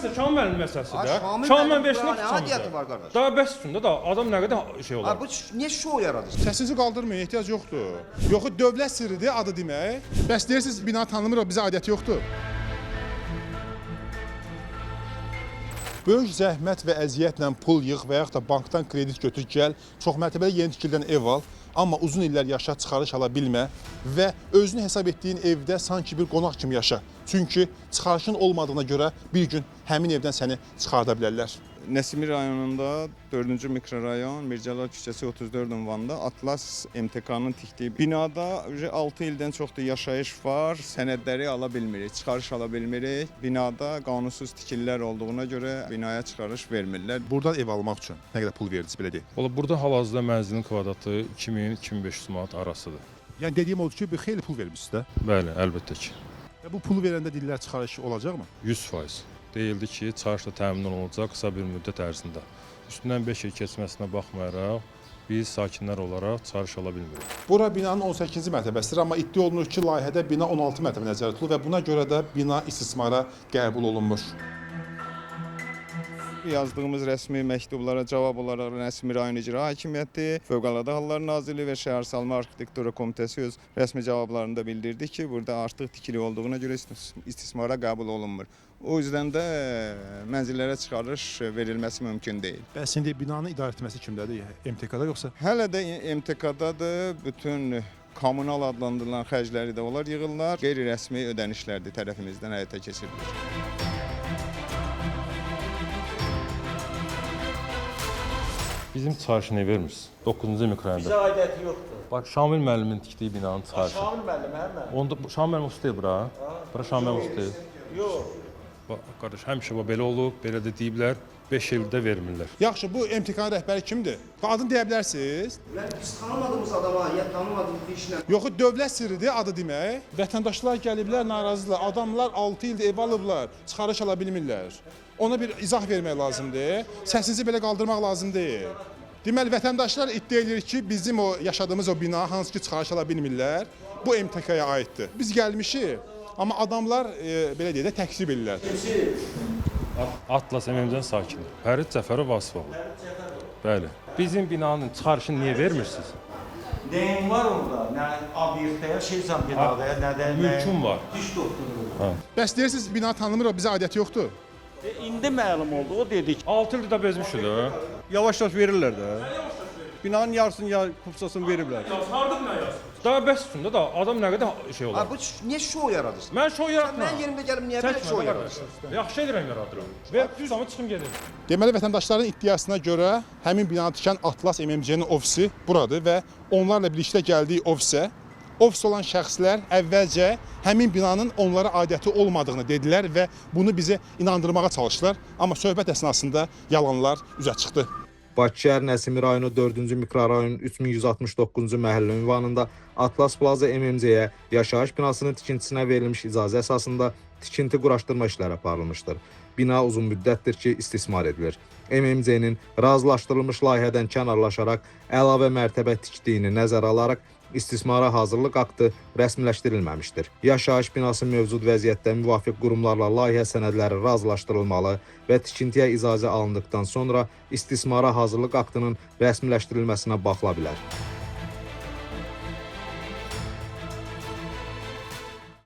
məsələ Şamil müəllim məsələsidir də. Şamil müəllim versin hadiyyəti var qardaş. Daha bəs üstündə da adam nə qədər şey olar. Bu niyə şou yaradır? Səsinizi qaldırmayın, ehtiyac yoxdur. Yox, dövlət sirridir adı demək. Bəs deyirsiniz bina tanınmır, bizə aidiyyəti yoxdur. Böyük zəhmət və əziyyətlə pul yığ və yaxud da bankdan kredit götür gəl, çox mərtəbəli yeni tikildən ev al, amma uzun illər yaşa, çıxarış ala bilmə və özünü hesab etdiyin evdə sanki bir qonaq kimi yaşa. Çünki çıxarışın olmadığına görə bir gün həmin evdən səni çıxarda bilərlər. Nəsimi rayonunda 4-cü mikrorayon Mircələr küçəsi 34 ünvanında Atlas MTK-nın tikdiyi binada 6 ildən çoxdur yaşayış var, sənədləri ala bilmirik, çıxarış ala bilmirik. Binada qanunsuz tikililər olduğuna görə binaya çıxarış vermirlər. Buradan ev almaq üçün nə qədər pul verdiniz belə deyək? Valla burada hal-hazırda mənzilin kvadratı 2000-2500 manat arasıdır. Yəni dediyim oldu ki, bir xeyli pul vermisiniz də. Bəli, əlbəttə ki. Və bu pulu verəndə dillər çıxarış olacaqmı? 100%. Deyildi ki, çıxarışla təmin olunacaq qısa bir müddət ərzində. Üstündən 5 il keçməsinə baxmayaraq, biz sakinlər olaraq çıxarış ala bilmirik. Bura binanın 18-ci mərtəbəsidir, amma iddia olunur ki, layihədə bina 16 mərtəbə nəzərdə tutulur və buna görə də bina istismara qəbul olunmur. Yazdığımız rəsmi məktublara cavab olaraq Nəsimi rayon İcra Hakimiyyəti, Fövqəladə Hallar Nazirliyi və Şəhərsalma Arxitektura Komitəsi öz rəsmi cavablarında bildirdi ki, burada artıq tikili olduğuna görə istismara qəbul olunmur. O yüzden də mənzillərə çıxarış verilməsi mümkün deyil. Bəs indi binanın idarə etməsi kimdədir? MTK-da yoxsa? Hələ də MTK-dadır, bütün kommunal adlandırılan xərcləri də onlar yığırlar. Qeyri-rəsmi ödənişlərdir tərəfimizdən həyata keçirilir. Bizim çıxarışı nə vermirsiniz? 9-cu mikrorayonda. Bizə aidiyyəti yoxdur. Bax, Şamil müəllimin tikdiyi binanın çıxarışı. Şamil müəllim, hə? Onda Şamil müəllim usta deyil bura. Bura Şamil müəllim usta deyil. Yox. Bax, qardaş, həmişə belə olub, belə də deyiblər, 5 ildə vermirlər. Yaxşı, bu MTK-nın rəhbəri kimdir? Adını deyə bilərsiniz? Biz tanımadığımız adama, ya tanımadığımız bir işlə. Yox, dövlət sirridir adı demək. Vətəndaşlar gəliblər, narazıdırlar. Adamlar 6 ildir ev alıblar, çıxarış ala bilmirlər. Ona bir izah vermək lazımdır. Səsinizi belə qaldırmaq lazım deyil. Deməli, vətəndaşlar iddia edir ki, bizim o yaşadığımız o bina hansı ki çıxarış ala bilmirlər, bu MTK-ya aiddir. Biz gəlmişik, amma adamlar belə deyək də təksib edirlər. Atlas MMC-nin sakini. Fərid Cəfərov Vasifoğlu. Bəli. Bizim binanın çıxarışını niyə vermirsiniz? Neyin var orada? Nə obyektə, şeysən binada, nə də Mülküm var. Diş doktoru. Bəs deyirsiniz bina tanınmır, bizə aidiyyəti yoxdur. İndi məlum oldu, o dedik. 6 ildir də bezmişik də. Yavaş-yavaş verirlər də. Binanın yarısını ya kupsasını veriblər. Hardıq nə yazsın? Daha bəs üstündə da adam nə qədər şey olar. Bu niyə şou yaradır? Mən şou yaratmıram. Mən yerimdə gəlib niyə belə şou yaradır? Yaxşı edirəm yaradıram. Və düzamı çıxım gedim. Deməli, vətəndaşların iddiasına görə həmin binanı tikən Atlas MMC-nin ofisi buradır və onlarla birlikdə gəldiyi ofis olan şəxslər əvvəlcə həmin binanın onlara aidiyyəti olmadığını dedilər və bunu bizə inandırmağa çalışdılar. Amma söhbət əsnasında yalanlar üzə çıxdı. Bakı şəhər Nəsimi rayonu 4-cü mikrorayon 3169-cu məhəllə ünvanında Atlas Plaza MMC-yə yaşayış binasının tikintisinə verilmiş icazə əsasında tikinti quraşdırma işləri aparılmışdır. Bina uzun müddətdir ki, istismar edilir. MMC-nin razılaşdırılmış layihədən kənarlaşaraq əlavə mərtəbə tikdiyini nəzərə alaraq istismara hazırlıq aktı rəsmiləşdirilməmişdir. Yaşayış binası mövcud vəziyyətdə müvafiq qurumlarla layihə sənədləri razılaşdırılmalı və tikintiyə icazə alındıqdan sonra istismara hazırlıq aktının rəsmiləşdirilməsinə baxıla bilər.